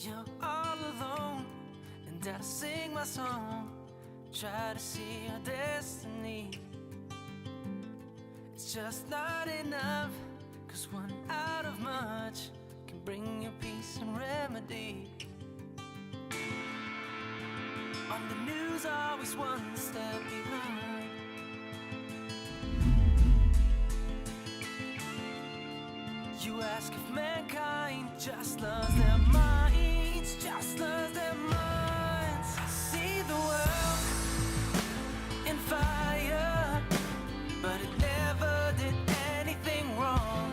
You're all alone, and I sing my song, try to see your destiny. It's just not enough, 'cause one out of much can bring you peace and remedy. On the news, always one step behind. You ask if mankind just loves their minds, just loves their minds. See the world in fire, but it never did anything wrong.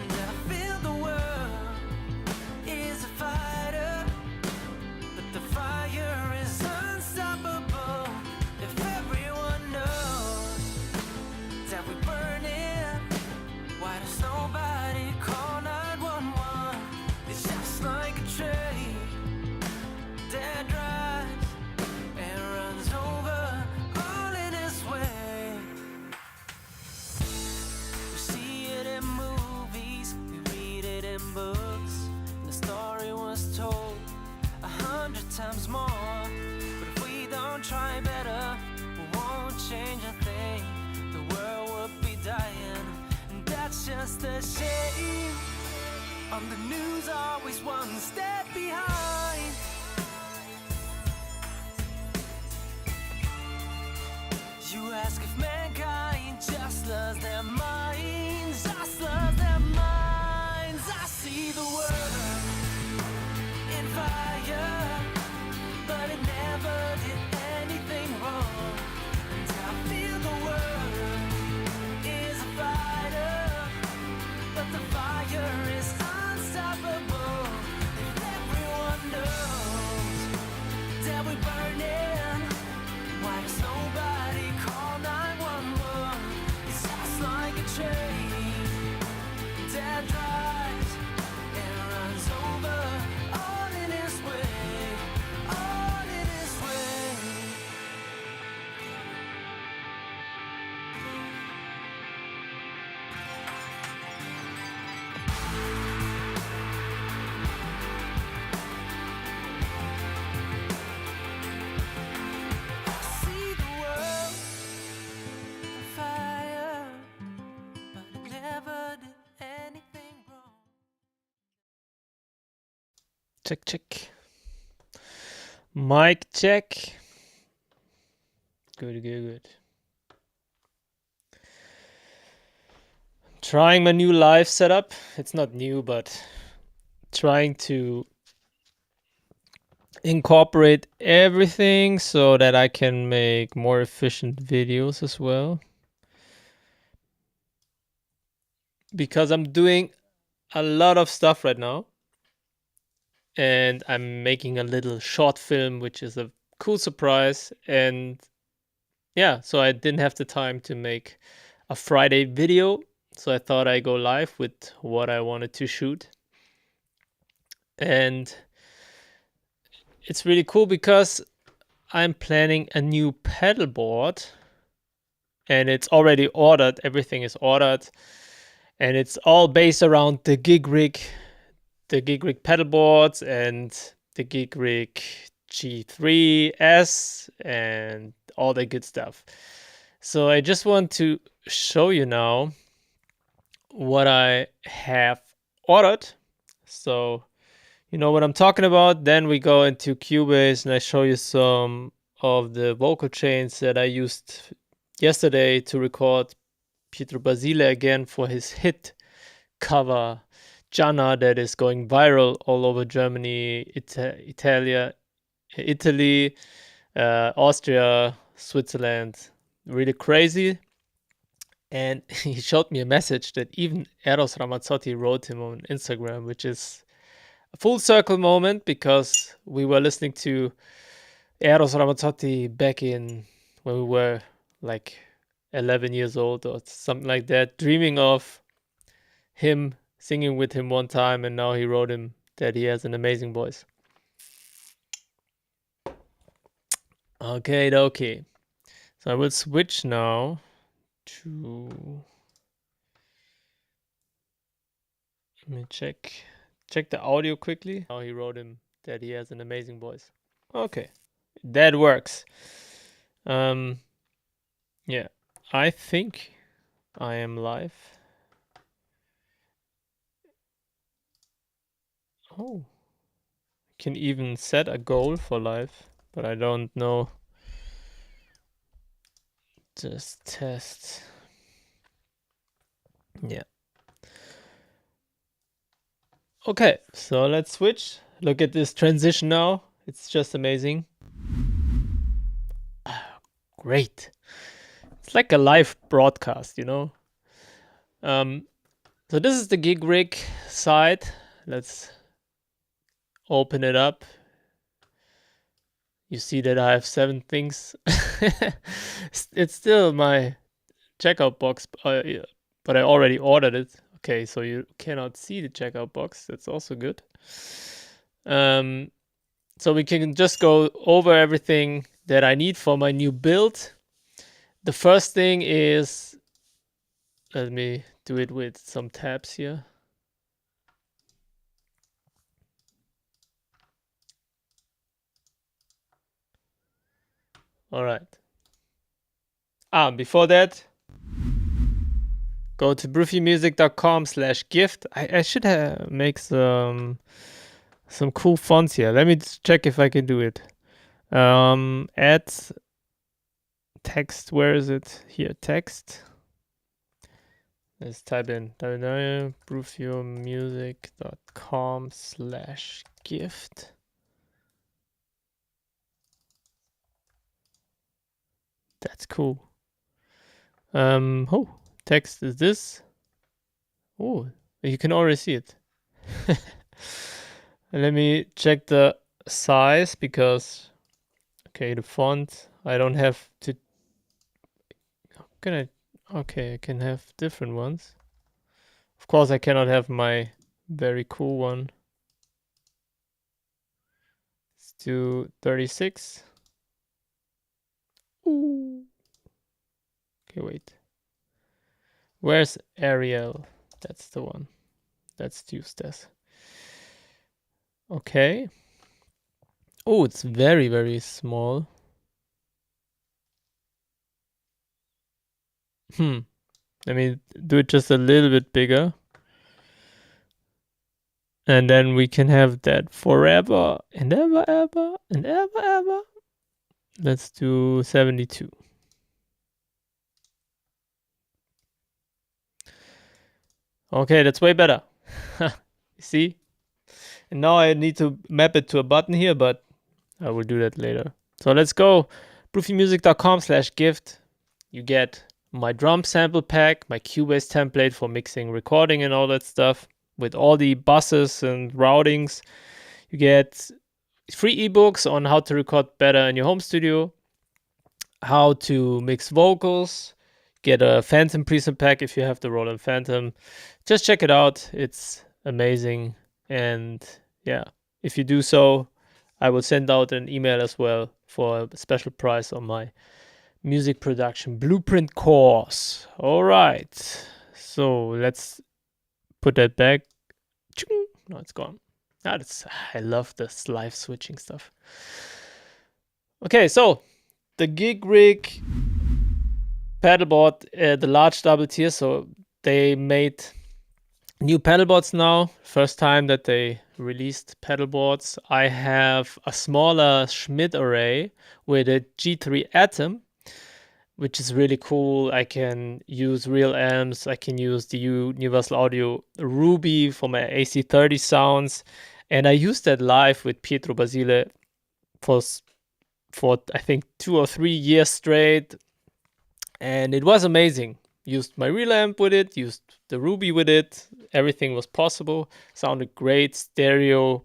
And I feel the world is a fighter, but the fire is unstoppable. If everyone knows that we're burning, why does nobody call 911? It's just like a train that drives and runs over all in its way. We see it in movies, we read it in books. The story was told 100 times more. But if we don't try better, we won't change a thing. The world would be dying, and that's just a shame. On the news, always one step behind. You ask if mankind just loves their minds, just loves their minds. I see the world in fire, but it never did anything wrong. And I feel the world is a fighter, but the fire is unstoppable. If everyone knows that we're burning, why does nobody call 911? It's just like a train that drives and runs over all in its way, all in its way. I see the world on fire, but it never did anything wrong. Check, check. Mic check. Good, good, good. Trying my new live setup. It's not new, but trying to incorporate everything so that I can make more efficient videos as well. Because I'm doing a lot of stuff right now. And I'm making a little short film, which is a cool surprise. And yeah, so I didn't have the time to make a Friday video. So I thought I'd go live with what I wanted to shoot. And it's really cool because I'm planning a new pedalboard. And it's already ordered. Everything is ordered. And it's all based around the gig rig pedalboards and the gig rig G3S and all that good stuff. So I just want to show you now what I have ordered. So you know what I'm talking about. Then we go into Cubase and I show you some of the vocal chains that I used yesterday to record Pietro Basile again for his hit cover Gianna that is going viral all over Germany, Italy, Austria, Switzerland. Really crazy. And he showed me a message that even Eros Ramazzotti wrote him on Instagram, which is a full circle moment because we were listening to Eros Ramazzotti back in when we were like 11 years old or something like that, dreaming of him singing with him one time, and now he wrote him that he has an amazing voice. Okay. So I will switch now to, let me check the audio quickly. Now he wrote him that he has an amazing voice. Okay, that works. Yeah, I think I am live. Oh, can even set a goal for live, but I don't know. Just test. Yeah. Okay, so let's switch. Look at this transition now. It's just amazing. Great. It's like a live broadcast, you know? So this is the gig rig side. Let's open it up. You see that I have 7 things. It's still my checkout box, but I already ordered it. Okay, so you cannot see the checkout box. That's also good. So we can just go over everything that I need for my new build. The first thing is, let me do it with some tabs here. All right. Before that, go to brufiomusic.com/gift. I should make some cool fonts here. Let me check if I can do it. Add text. Where is it? Here, text. Let's type in brufiomusic.com/gift. That's cool. Text is this. Oh, you can already see it. Let me check the size because, okay, the font, I don't have to. Okay, I can have different ones. Of course, I cannot have my very cool one. Let's do 36. Ooh. Okay, wait. Where's Arial? That's the one. Let's use this. Okay. Oh, it's very, very small. Let me do it just a little bit bigger. And then we can have that forever and ever, ever, and ever, ever. Let's do 72. Okay, that's way better. See? And now I need to map it to a button here, but I will do that later. So let's go. brufiomusic.com/gift. You get my drum sample pack, my Cubase template for mixing, recording, and all that stuff with all the buses and routings. You get free ebooks on how to record better in your home studio, how to mix vocals, get a Phantom preset pack if you have the Roland Phantom. Just check it out. It's amazing. And yeah, if you do so, I will send out an email as well for a special price on my music production blueprint course. All right. So let's put that back. No, it's gone. I love this live switching stuff. Okay, so the gig rig pedalboard, the large double tier. So they made new pedalboards now. First time that they released pedalboards. I have a smaller Schmidt array with a G3 Atom, which is really cool. I can use real amps. I can use the Universal Audio Ruby for my AC30 sounds. And I used that live with Pietro Basile for I think 2 or 3 years straight. And it was amazing. Used my real amp with it, used the Ruby with it. Everything was possible. Sounded great, stereo,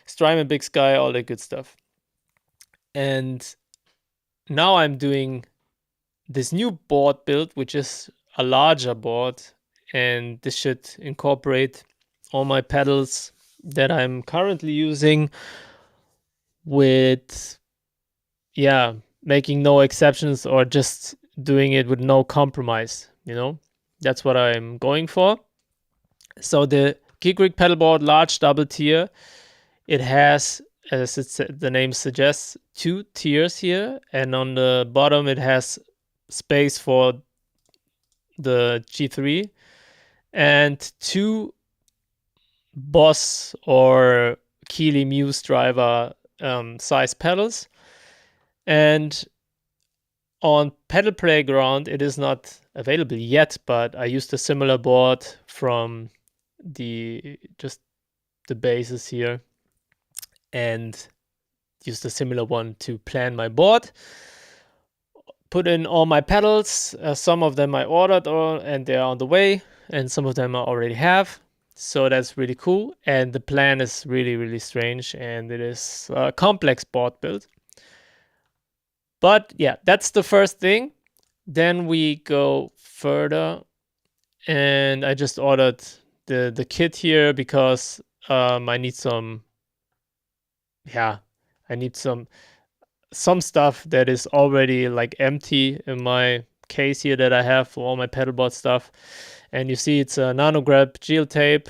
Strymon Big Sky, all that good stuff. And now I'm doing this new board build, which is a larger board. And this should incorporate all my pedals that I'm currently using with, making no exceptions or just doing it with no compromise, That's what I'm going for. So the gig rig pedalboard large double tier It has, as the name suggests, 2 tiers here, and on the bottom it has space for the G3 and 2 Boss or Keeley Muse driver size pedals. And on Pedal Playground it is not available yet, but I used a similar board from the bases here and used a similar one to plan my board. Put in all my pedals. Some of them I ordered and they're on the way, and some of them I already have. So that's really cool. And the plan is really, really strange, and it is a complex board build. But yeah, that's the first thing. Then we go further, and I just ordered the kit here because I need some. Yeah, I need some stuff that is already like empty in my case here that I have for all my pedalboard stuff. And you see it's a nanograb gel tape,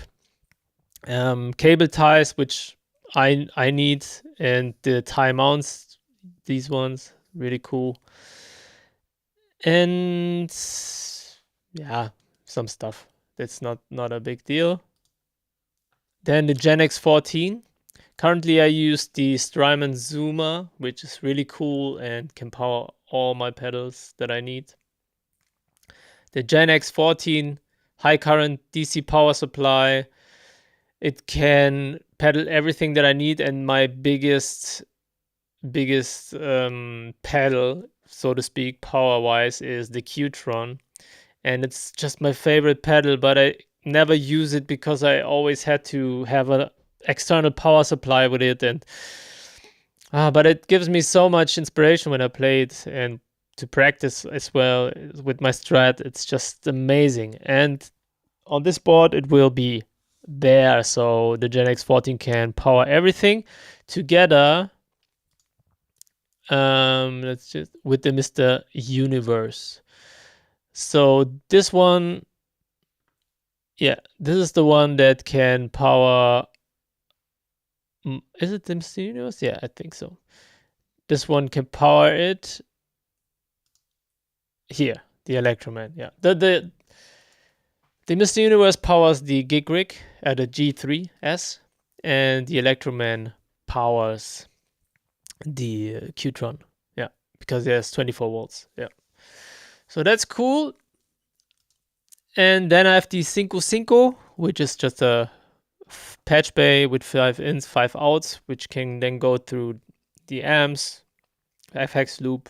cable ties, which I need, and the tie mounts, these ones, really cool. And yeah, some stuff that's not a big deal. Then the Gen X 14. Currently I use the Strymon Zoomer, which is really cool and can power all my pedals that I need. The Gen X 14 high current DC power supply. It can pedal everything that I need, and my biggest pedal, so to speak, power wise, is the Qtron. And it's just my favorite pedal, but I never use it because I always had to have an external power supply with it, and but it gives me so much inspiration when I play it and to practice as well with my Strat. It's just amazing. And on this board it will be there, so the Gen X 14 can power everything together. Let's just with the Mr. Universe. So this one, yeah, this is the one that can power. Is it the Mr. Universe? Yeah, I think so. This one can power it. Here, the Electroman. Yeah, the Mr. Universe powers the Gig Rig at a G3S, and the Electroman powers the Qtron. Yeah, because there's 24 volts. Yeah, so that's cool. And then I have the Cinco Cinco, which is just a patch bay with 5 ins, 5 outs, which can then go through the amps, FX loop.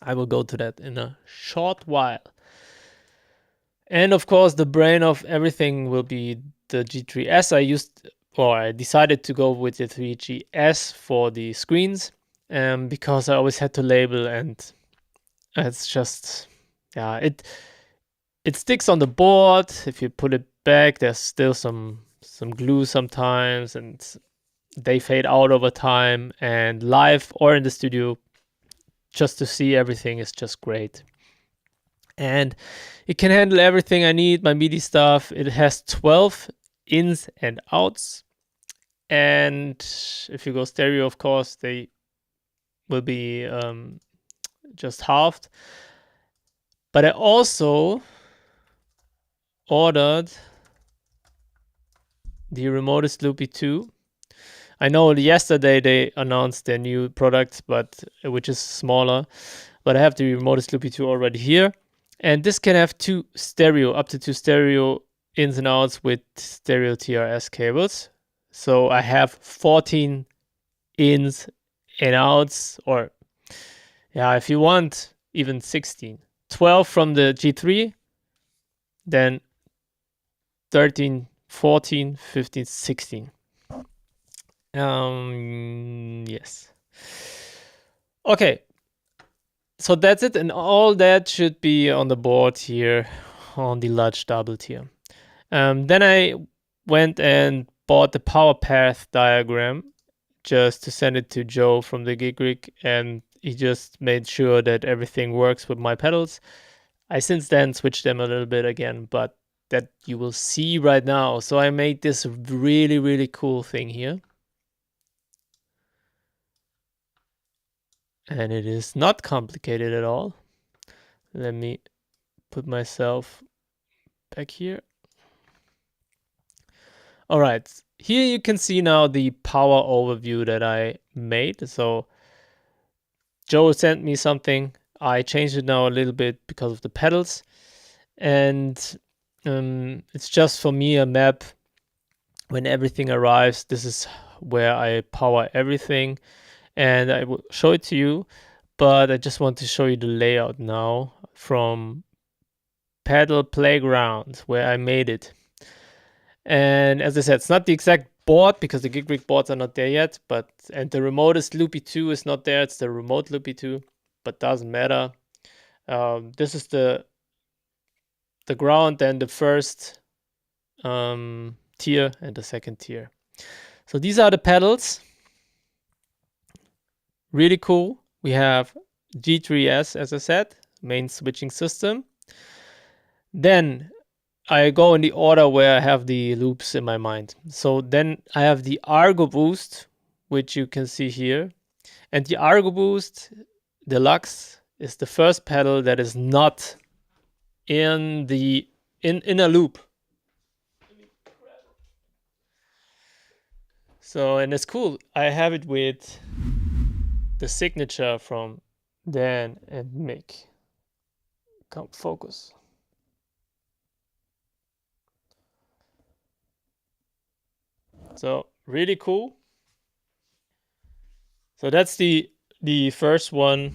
I will go to that in a short while. And of course, the brain of everything will be the G3S. I decided to go with the 3GS for the screens, because I always had to label, and it's just, yeah, it sticks on the board. If you put it back, there's still some glue sometimes, and they fade out over time. And live or in the studio, just to see everything is just great. And it can handle everything I need, my MIDI stuff. It has 12 ins and outs. And if you go stereo, of course, they will be just halved. But I also ordered the Remotest Loopy 2. I know yesterday they announced their new product, which is smaller. But I have the Remotest Loopy 2 already here. And this can have up to two stereo ins and outs with stereo TRS cables. So I have 14 ins and outs, or yeah, if you want, even 16. 12 from the G3, then 13, 14, 15, 16. Yes. Okay. So that's it, and all that should be on the board here on the large double tier. Then I went and bought the power path diagram just to send it to Joe from the Gig Rig, and he just made sure that everything works with my pedals. I since then switched them a little bit again, but that you will see right now. So I made this really, really cool thing here. and it is not complicated at all. Let me put myself back here. All right, here you can see now the power overview that I made. So Joe sent me something. I changed it now a little bit because of the pedals, and it's just for me a map. When everything arrives, this is where I power everything, and I will show it to you, but I just want to show you the layout now from Pedal Playground, where I made it. And as I said, it's not the exact board because the gig rig boards are not there yet, and the remotest Loopy 2 is not there. It's the remote Loopy 2, but doesn't matter. This is the ground, and the first tier and the second tier. So these are the pedals. Really cool. We have G3S, as I said, main switching system. Then I go in the order where I have the loops in my mind. So then I have the Argo Boost, which you can see here. And the Argo Boost Deluxe is the first pedal that is not in a loop. So, and it's cool. I have it with the signature from Dan and Mick. Come focus. So really cool. So that's the first one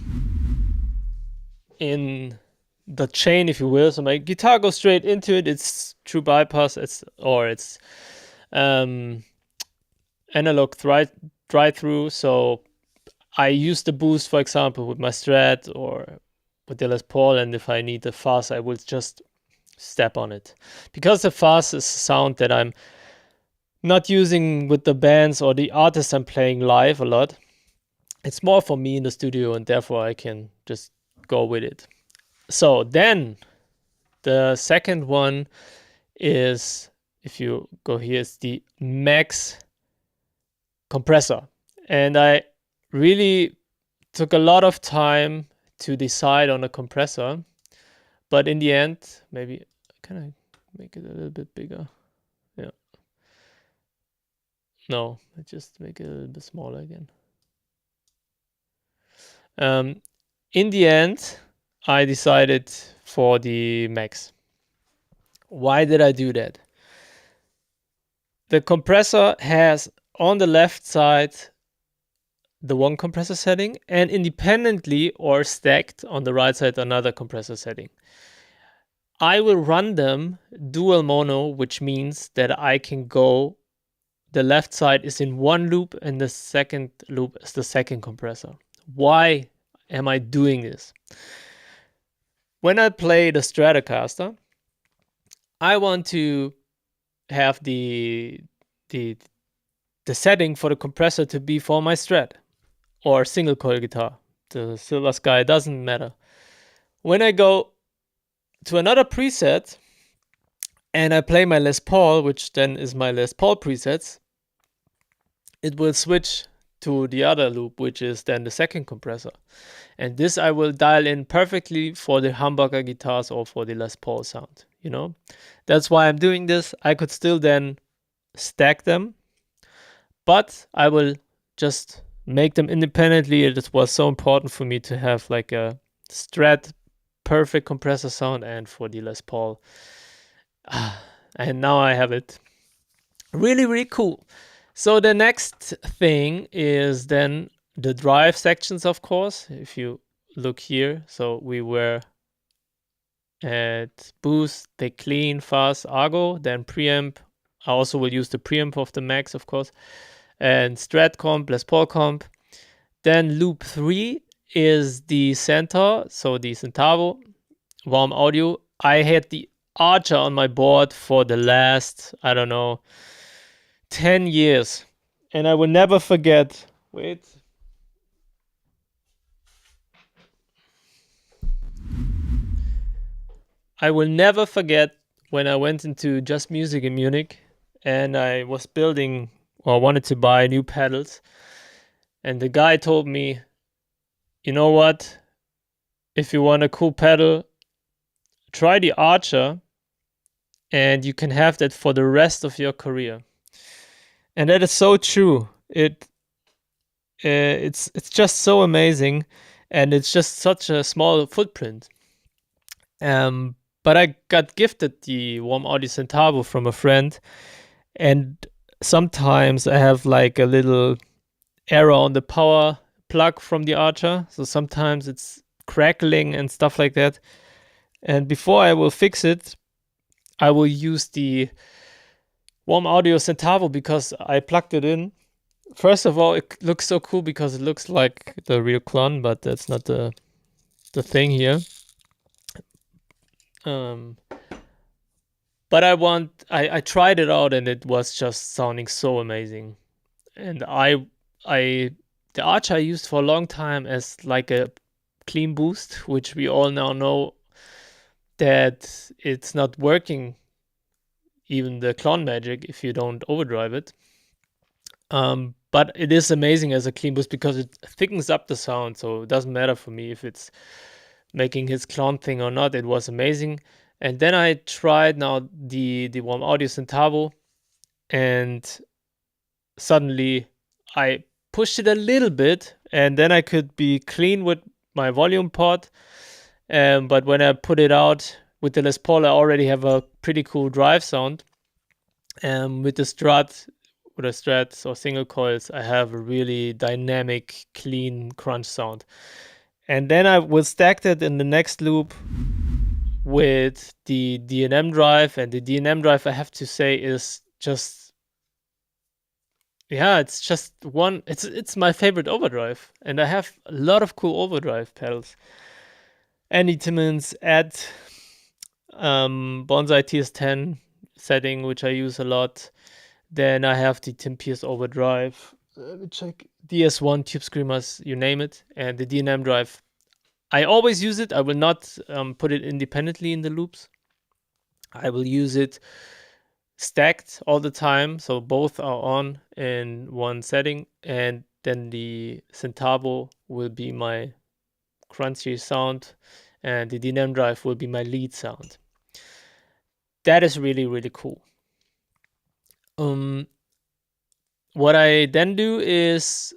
in the chain, if you will. So my guitar goes straight into it. It's true bypass. It's analog drive through. So I use the boost, for example, with my Strat or with the Les Paul, and if I need the fuzz, I will just step on it. Because the fuzz is a sound that I'm not using with the bands or the artists I'm playing live a lot. It's more for me in the studio, and therefore I can just go with it. So then the second one is, if you go here, it's the Max compressor. And I really took a lot of time to decide on a compressor, but in the end, maybe can I make it a little bit bigger? Yeah. No, I just make it a little bit smaller again. In the end, I decided for the Max. Why did I do that? The compressor has on the left side the one compressor setting, and independently or stacked on the right side another compressor setting. I will run them dual mono, which means that I can go, the left side is in one loop and the second loop is the second compressor. Why am I doing this? When I play the Stratocaster, I want to have the setting for the compressor to be for my Strat or single coil guitar. The Silver Sky doesn't matter. When I go to another preset and I play my Les Paul, which then is my Les Paul presets, it will switch to the other loop, which is then the second compressor. And this I will dial in perfectly for the humbucker guitars or for the Les Paul sound, you know? That's why I'm doing this. I could still then stack them, but I will just make them independently. It was so important for me to have like a Strat perfect compressor sound and for the Les Paul. And now I have it. Really, really cool. So the next thing is then the drive sections, of course. If you look here, so we were at boost, the clean, fuzz, Argo, then preamp. I also will use the preamp of the Max, of course, and Strat comp, Les Paul comp. Then loop 3 is the center, so the Centavo, warm audio. I had the Archer on my board for the last, I don't know, 10 years. And I will never forget, wait. I will never forget when I went into Just Music in Munich and I was building or wanted to buy new pedals. And the guy told me, you know what? If you want a cool pedal, try the Archer, and you can have that for the rest of your career. And that is so true. It's just so amazing, and it's just such a small footprint. But I got gifted the Warm Audio Centavo from a friend, and sometimes I have like a little error on the power plug from the Archer, so sometimes it's crackling and stuff like that. And before I will fix it, I will use the Warm Audio Centavo because I plugged it in. First of all, it looks so cool because it looks like the real clone, but that's not the thing here. But I tried it out and it was just sounding so amazing. And the Arch I used for a long time as like a clean boost, which we all now know that it's not working, even the clone magic, if you don't overdrive it. But it is amazing as a clean boost because it thickens up the sound, so it doesn't matter for me if it's making his clone thing or not. It was amazing. And then I tried now the Warm Audio Centavo, and suddenly I pushed it a little bit, and then I could be clean with my volume pot. But when I put it out with the Les Paul, I already have a pretty cool drive sound. With the Strat, with the Strats or single coils, I have a really dynamic, clean crunch sound. And then I will stack that in the next loop with the D&M drive, and the D&M drive, I have to say, is just, yeah, it's just one. It's my favorite overdrive, and I have a lot of cool overdrive pedals. Andy Timmons at Bonsai TS10 setting, which I use a lot. Then I have the Tim Pierce overdrive, which like DS1 Tube Screamers, you name it, and the D&M drive. I always use it. I will not put it independently in the loops. I will use it stacked all the time, so both are on in one setting, and then the Centavo will be my crunchy sound, and the D&M drive will be my lead sound. That is really, really cool. What I then do is,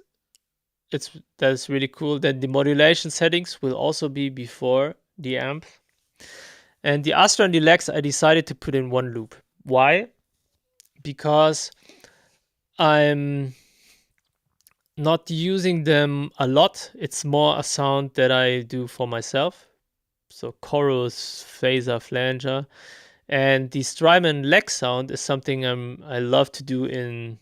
that's really cool. Then the modulation settings will also be before the amp. And the Astra and the Lex I decided to put in one loop. Why? Because I'm not using them a lot. It's more a sound that I do for myself. So chorus, phaser, flanger. And the Strymon Lex sound is something I love to do in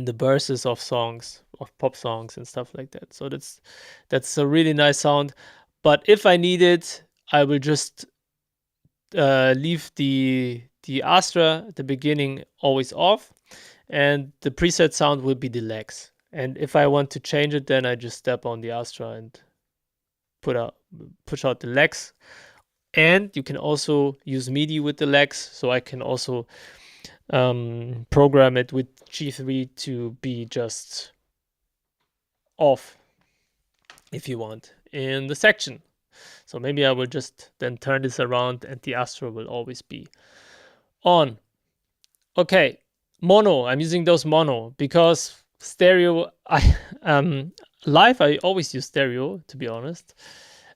the verses of songs, of pop songs and stuff like that. So that's a really nice sound. But if I need it, I will just leave the Astra at the beginning always off, and the preset sound will be the Lex. And if I want to change it, then I just step on the Astra and push out the Lex. And you can also use MIDI with the Lex, so I can also program it with G3 to be just off if you want in the section. So maybe I will just then turn this around and the Astra will always be on. Okay, mono. I'm using those mono because stereo. Live I always use stereo, to be honest.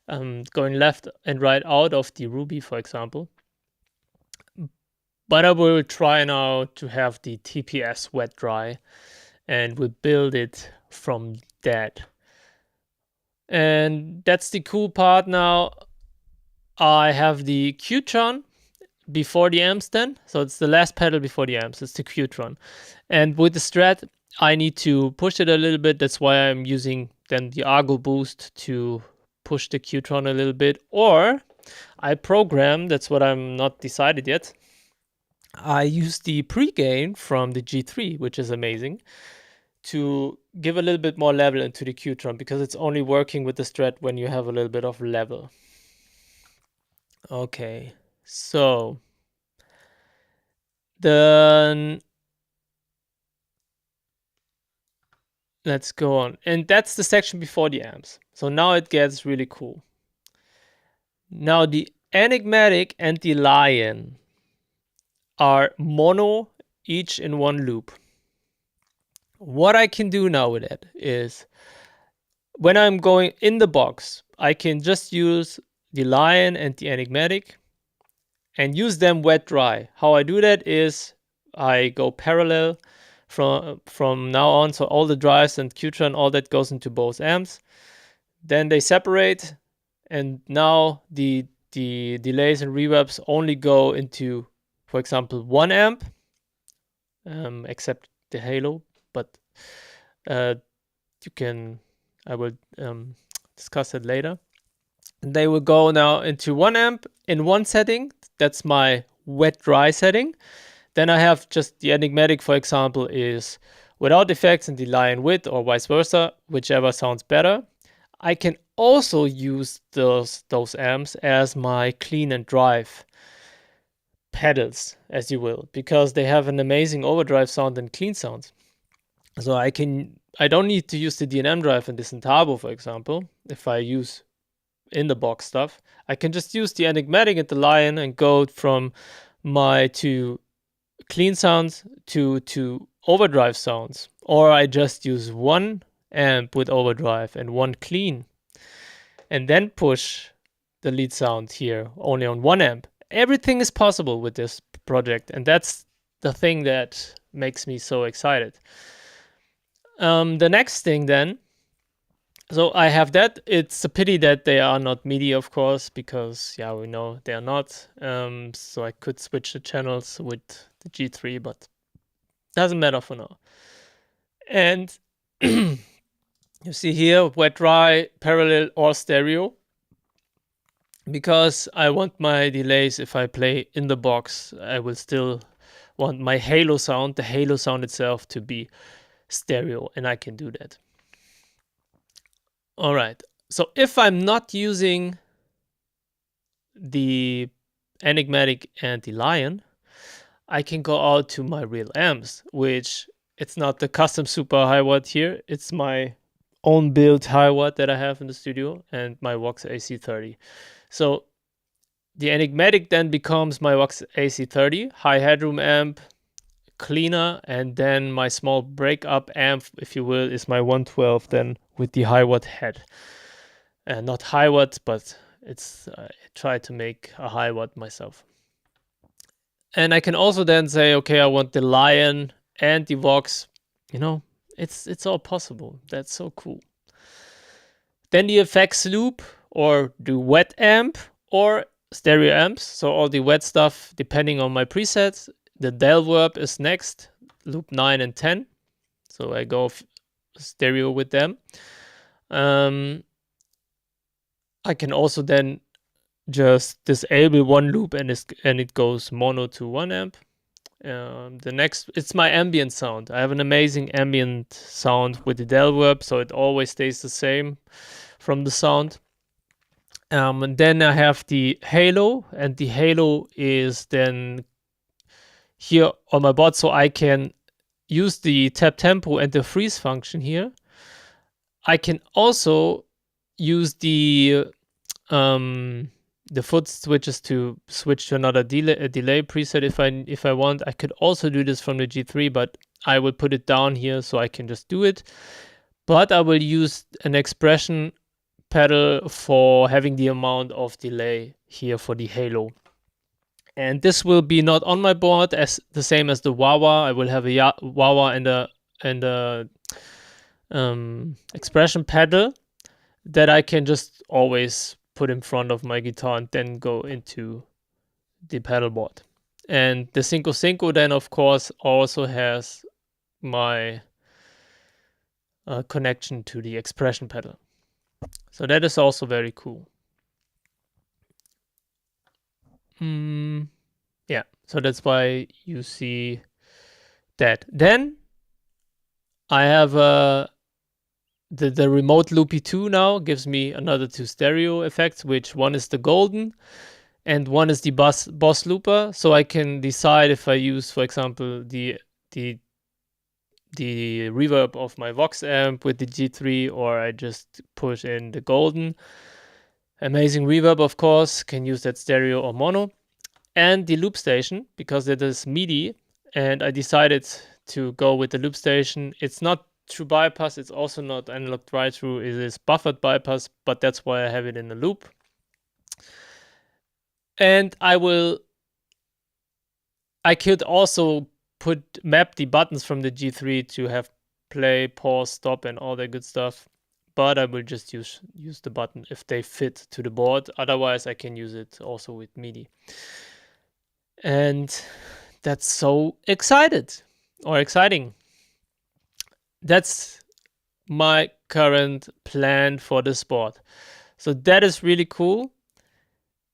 Going left and right out of the Ruby, for example. But I will try now to have the TPS wet dry, and we'll build it from that. And that's the cool part now. I have the Qtron before the amps then. So it's the last pedal before the amps. It's the Qtron. And with the Strat, I need to push it a little bit. That's why I'm using then the Argo boost to push the Qtron a little bit. Or I program, that's what I'm not decided yet. I use the pre-gain from the G3, which is amazing, to give a little bit more level into the Qtron, because it's only working with the Strat when you have a little bit of level. Okay, so then let's go on. And that's the section before the amps. So now it gets really cool. Now the enigmatic and the lion are mono, each in one loop. What I can do now with it is, when I'm going in the box, I can just use the lion and the enigmatic and use them wet dry. How I do that is I go parallel from now on, so all the drives and Qtron, all that goes into both amps. Then they separate, and now the delays and reverbs only go into, for example, one amp, except the halo, but I will discuss it later. And they will go now into one amp in one setting. That's my wet dry setting. Then I have just the enigmatic, for example, is without effects and the lion with, or vice versa, whichever sounds better. I can also use those amps as my clean and drive pedals, as you will, because they have an amazing overdrive sound and clean sounds. So I don't need to use the D&M drive in this Intabo, for example. If I use in the box stuff, I can just use the enigmatic and the lion and go from my two clean sounds to overdrive sounds. Or I just use one amp with overdrive and one clean, and then push the lead sound here only on one amp. Everything is possible with this project, and that's the thing that makes me so excited. The next thing then, so I have that. It's a pity that they are not MIDI, of course, because yeah, we know they are not. So I could switch the channels with the G3, but doesn't matter for now. And you see here, wet dry, parallel, or stereo, because I want my delays, if I play in the box, I will still want my halo sound, the halo sound itself, to be stereo, and I can do that. All right, so if I'm not using the enigmatic and the lion, I can go out to my real amps, which it's not the custom super high watt here, it's my own built high watt that I have in the studio, and my Vox AC30. So the enigmatic then becomes my Vox AC30 high headroom amp, cleaner, and then my small breakup amp, if you will, is my 112 then with the high watt head. Not high watt, but it's I try to make a high watt myself. And I can also then say, okay, I want the lion and the Vox. You know, it's all possible. That's so cool. Then the effects loop, or the wet amp, or stereo amps. So all the wet stuff depending on my presets. The Delverb is next, loop 9 and 10. So I go stereo with them. I can also then just disable one loop and it goes mono to one amp. The next, it's my ambient sound. I have an amazing ambient sound with the Delverb, so it always stays the same from the sound. And then I have the halo, and the halo is then here on my board, so I can use the tap tempo and the freeze function here. I can also use the foot switches to switch to another delay preset if I want. I could also do this from the G3, but I will put it down here so I can just do it. But I will use an expression pedal for having the amount of delay here for the halo. And this will be not on my board as the same as the wah-wah. I will have a wah-wah and a expression pedal that I can just always put in front of my guitar and then go into the pedal board. And the Cinco Cinco then, of course, also has my connection to the expression pedal. So that is also very cool. Yeah, so that's why you see that. Then I have the remote loopy 2 now gives me another 2 stereo effects, which one is the golden and one is the boss looper. So I can decide if I use, for example, the the reverb of my Vox amp with the G3, or I just push in the golden. Amazing reverb, of course, can use that stereo or mono. And the loop station, because it is MIDI, and I decided to go with the loop station. It's not true bypass, it's also not analog drive-through, it is buffered bypass, but that's why I have it in a loop. And I could also map the buttons from the G3 to have play, pause, stop, and all that good stuff. But I will just use the button if they fit to the board. Otherwise, I can use it also with MIDI. And that's so exciting. That's my current plan for this board. So that is really cool.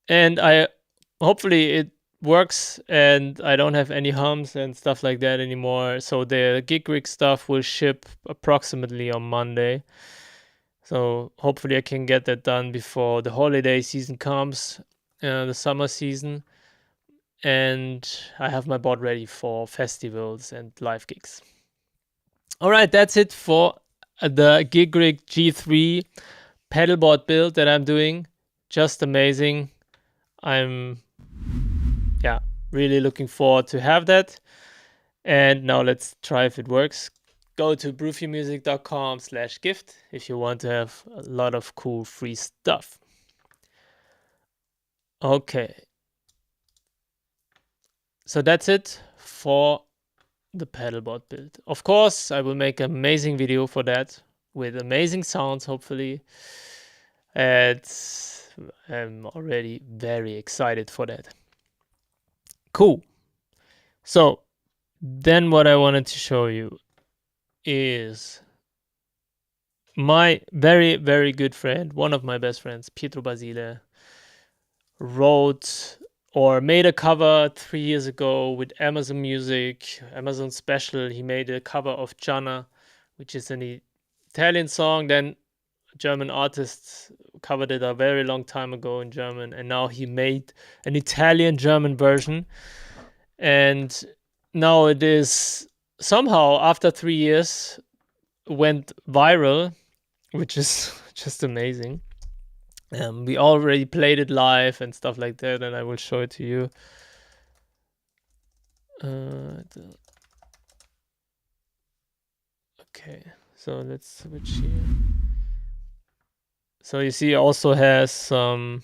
And hopefully it works and I don't have any hums and stuff like that anymore. So the gig rig stuff will ship approximately on Monday. So hopefully I can get that done before the holiday season comes, the summer season. And I have my board ready for festivals and live gigs. All right, that's it for the gig rig G3 pedalboard build that I'm doing. Just amazing. I'm really looking forward to have that. And now let's try if it works. Go to brufiomusic.com/gift if you want to have a lot of cool free stuff. Okay. So that's it for the pedalboard build. Of course, I will make an amazing video for that with amazing sounds, hopefully. And I'm already very excited for that. Cool. So then what I wanted to show you is my very, very good friend, one of my best friends, Pietro Basile, wrote or made a cover 3 years ago with Amazon Music, Amazon Special. He made a cover of Gianna, which is an Italian song. Then a German artist covered it a very long time ago in German, and now he made an Italian-German version. And now it is somehow, after 3 years, went viral, which is just amazing. We already played it live and stuff like that, and I will show it to you. Okay, so let's switch here. So you see, it also has some.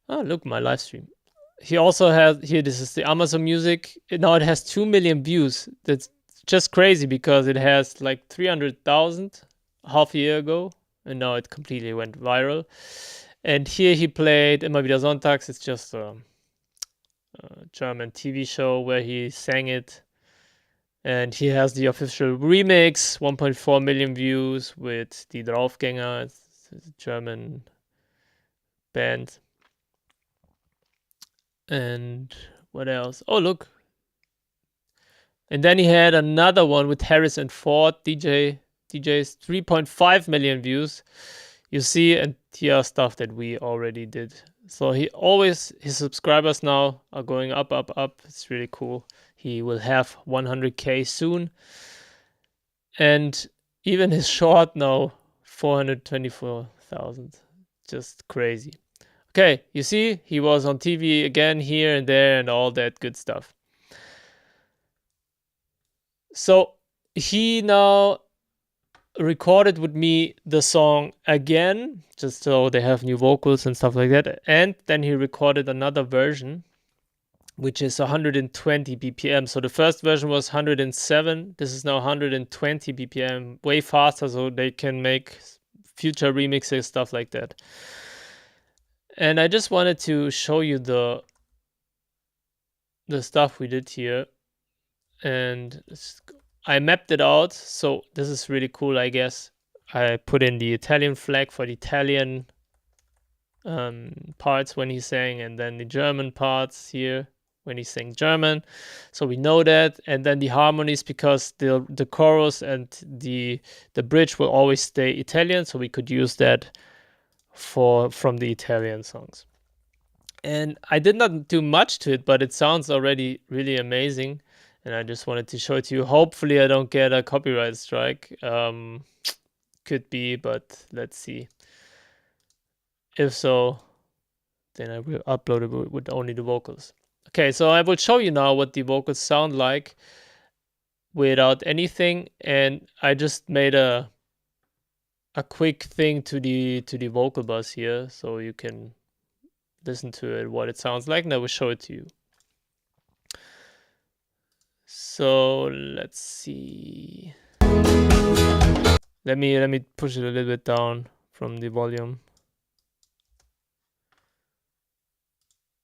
Oh, look, my live stream. He also has here. This is the Amazon Music. Now it has 2 million views. That's just crazy because it has like 300,000 half a year ago, and now it completely went viral. And here he played Immer wieder Sonntags. It's just a German TV show where he sang it. And he has the official remix, 1.4 million views with Die Draufgänger. It's a German band. And what else? Oh, look. And then he had another one with Harris and Ford, DJs, 3.5 million views. You see, and here are stuff that we already did. So his subscribers now are going up. It's really cool. He will have 100K soon. And even his short now, 424,000. Just crazy. Okay, you see, he was on TV again here and there and all that good stuff. So he now recorded with me the song again, just so they have new vocals and stuff like that. And then he recorded another version, which is 120 BPM. So the first version was 107. This is now 120 BPM, way faster, so they can make future remixes, stuff like that. And I just wanted to show you the stuff we did here. And I mapped it out. So this is really cool, I guess. I put in the Italian flag for the Italian parts when he sang, and then the German parts here when he sang German. So we know that. And then the harmonies, because the chorus and the bridge will always stay Italian, so we could use that from the Italian songs. And I did not do much to it, but it sounds already really amazing. And I just wanted to show it to you. Hopefully I don't get a copyright strike. Could be, but let's see. If so, then I will upload it with only the vocals. Okay, so I will show you now what the vocals sound like without anything. And I just made a quick thing to the vocal bus here, so you can listen to it, what it sounds like, and I will show it to you. So let's see. Let me push it a little bit down from the volume.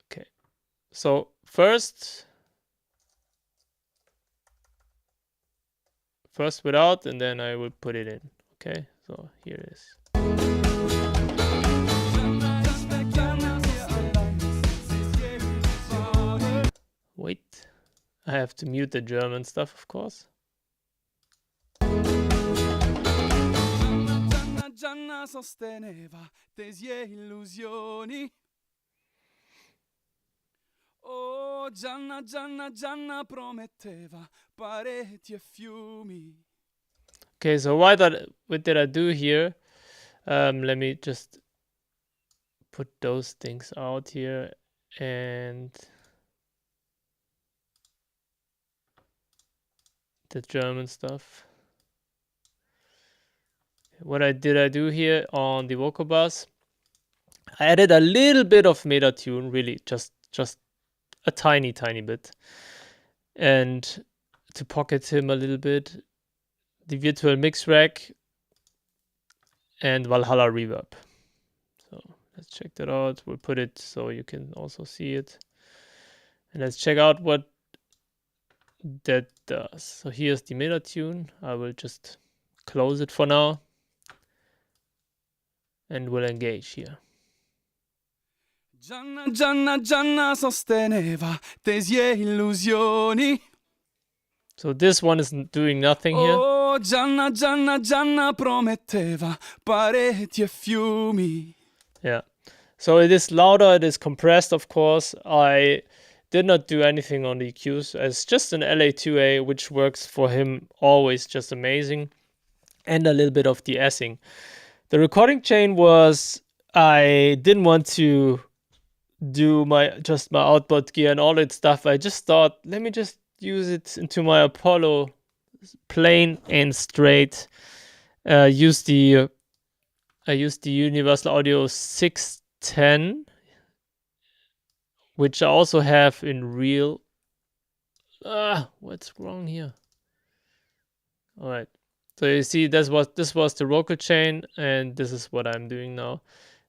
Okay. So first without, and then I will put it in. Okay. So here it is. Wait. I have to mute the German stuff, of course. Gianna sosteneva tesi e illusioni. Oh, Gianna, Gianna, Gianna prometteva pareti e fiumi. Okay, so what did I do here? Let me just put those things out here and the German stuff. What did I do here on the vocal bus? I added a little bit of meta tune, really just a tiny bit, and to pocket him a little bit, the virtual mix rack and Valhalla reverb. So let's check that out. We'll put it so you can also see it, and let's check out what that does. So here's the meta tune. I will just close it for now and we'll engage here. Gianna, Gianna, Gianna sosteneva tesi e illusioni. So this one is doing nothing here. Oh, Gianna, Gianna, Gianna prometteva pareti e fiumi. Yeah. So it is louder, it is compressed, of course. I did not do anything on the EQs. It's just an LA2A, which works for him always just amazing. And a little bit of de-essing. The recording chain was, I didn't want to do my outboard gear and all that stuff. I just thought, let me just use it into my Apollo, plain and straight. I used the Universal Audio 610, which I also have in real. What's wrong here? All right. So you see, this was the vocal chain, and this is what I'm doing now.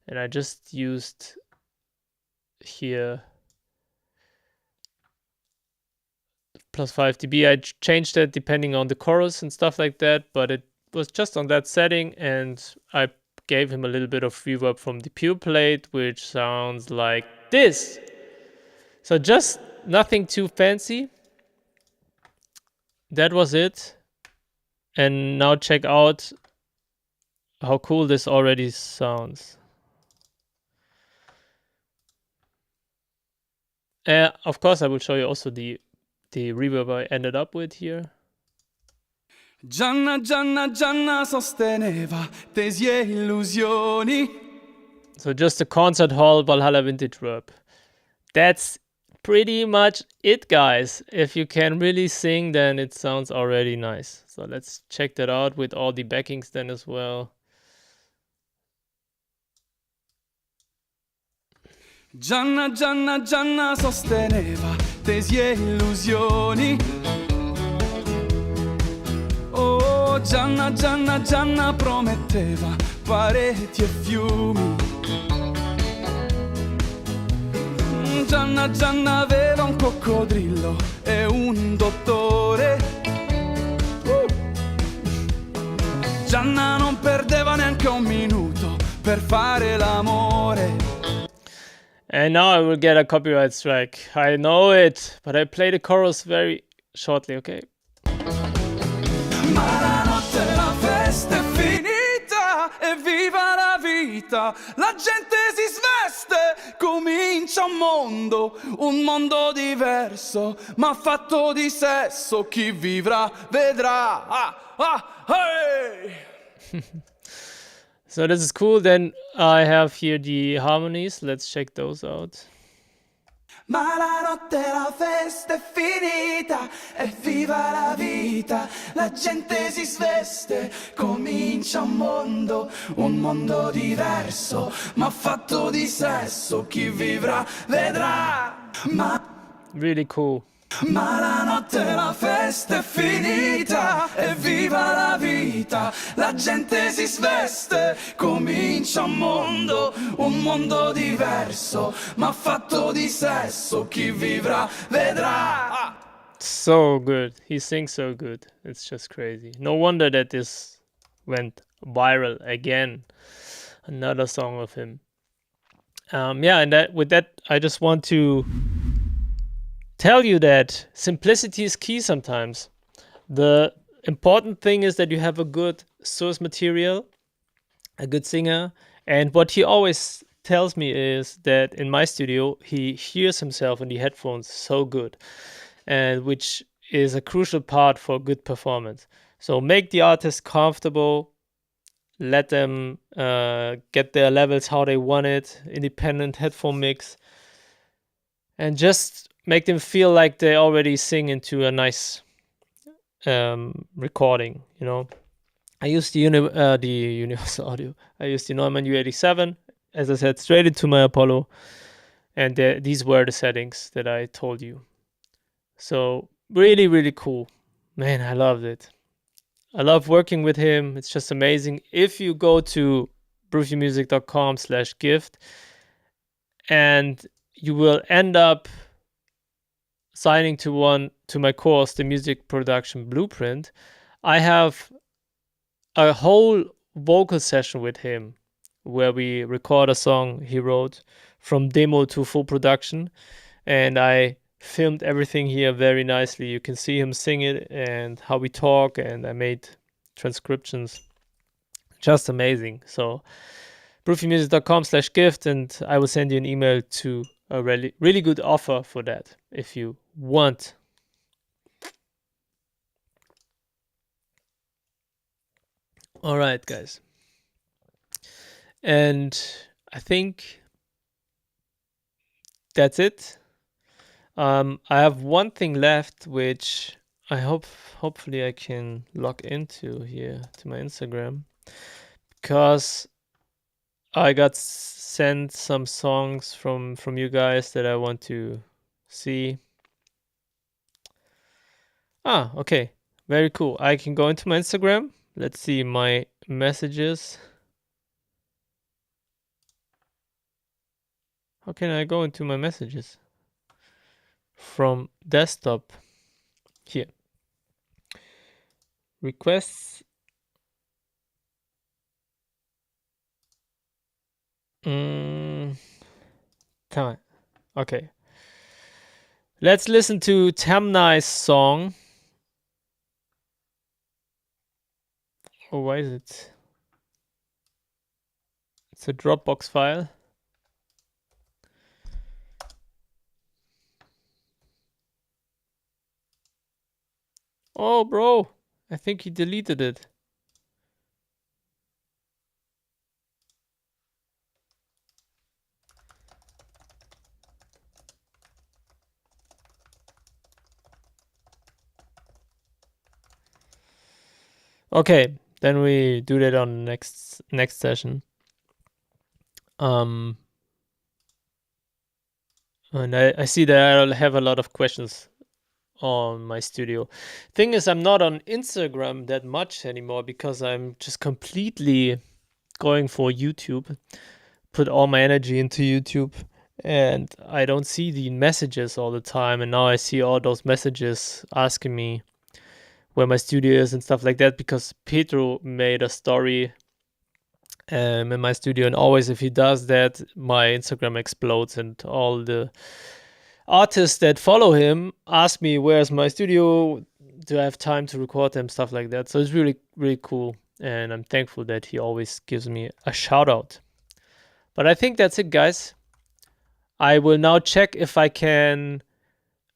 And I just used here plus 5 dB. I changed that depending on the chorus and stuff like that, but it was just on that setting, and I gave him a little bit of reverb from the pure plate, which sounds like this. So just nothing too fancy. That was it. And now check out how cool this already sounds. Of course, I will show you also the reverb I ended up with here. Gianna, Gianna, Gianna sosteneva tesi e illusioni. So just a concert hall Valhalla vintage verb. That's pretty much it, guys. If you can really sing, then it sounds already nice. So let's check that out with all the backings then as well. Gianna, Gianna, Gianna sosteneva tesi e illusioni. Oh, Gianna, Gianna, Gianna prometteva pareti e fiumi. Gianna, Gianna aveva un coccodrillo e un dottore. Gianna non perdeva neanche un minuto per fare l'amore. And now I will get a copyright strike. I know it, but I play the chorus very shortly, okay? Ma la notte la festa è finita e viva la vita. La gente si sveste con comincia un mondo diverso, ma fatto di sesso, chi vivrà vedrà. Hey! So this is cool. Then I have here the harmonies. Let's check those out. Ma la notte la festa è finita, evviva la vita, la gente si sveste, comincia un mondo diverso, ma fatto di sesso, chi vivrà vedrà. Really cool. Ma la notte la festa è finita, evviva la vita, la gente si sveste, comincia un mondo diverso, ma fatto di sesso, chi vivrà vedrà. So good. He sings so good. It's just crazy. No wonder that this went viral again. Another song of him. Yeah, and with that, I just want to tell you that simplicity is key sometimes. The important thing is that you have a good source material, a good singer, and what he always tells me is that in my studio he hears himself in the headphones so good, and which is a crucial part for good performance. So make the artist comfortable, let them get their levels how they want it, independent headphone mix, and just make them feel like they already sing into a nice recording. You know, I use the Universal Audio. I use the Neumann U87, as I said, straight into my Apollo, and these were the settings that I told you. So really, really cool, man. I loved it. I love working with him. It's just amazing. If you go to brufiomusic.com/gift, and you will end up signing to my course, the Music Production Blueprint. I have a whole vocal session with him where we record a song he wrote from demo to full production, and I filmed everything here very nicely. You can see him sing it and how we talk, and I made transcriptions. Just amazing. So brufiomusic.com/gift, and I will send you an email to a really, really good offer for that if you want. All right, guys. And I think that's it. I have one thing left, which I hopefully I can log into here to my Instagram, because I got sent some songs from you guys that I want to see. Okay. Very cool. I can go into my Instagram. Let's see my messages. How can I go into my messages? From desktop. Here. Requests. Time. Okay. Let's listen to Tamnai's song. Oh, why is it? It's a Dropbox file. Oh, bro. I think he deleted it. Okay, then we do that on next session. And I see that I'll have a lot of questions on my studio. Thing is, I'm not on Instagram that much anymore because I'm just completely going for YouTube. Put all my energy into YouTube, and I don't see the messages all the time. And now I see all those messages asking me where my studio is and stuff like that, because Pietro made a story in my studio, and always if he does that, my Instagram explodes, and all the artists that follow him ask me where's my studio, do I have time to record them, stuff like that. So it's really, really cool, and I'm thankful that he always gives me a shout out. But I think that's it, guys. I will now check if I can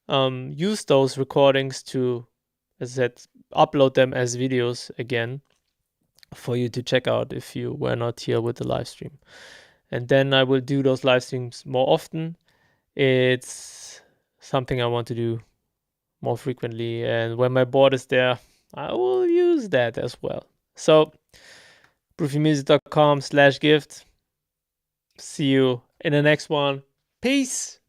use those recordings to, as I said, upload them as videos again for you to check out if you were not here with the live stream. And then I will do those live streams more often. It's something I want to do more frequently, and when my board is there, I will use that as well. So brufiomusic.com/gift. See you in the next one. Peace.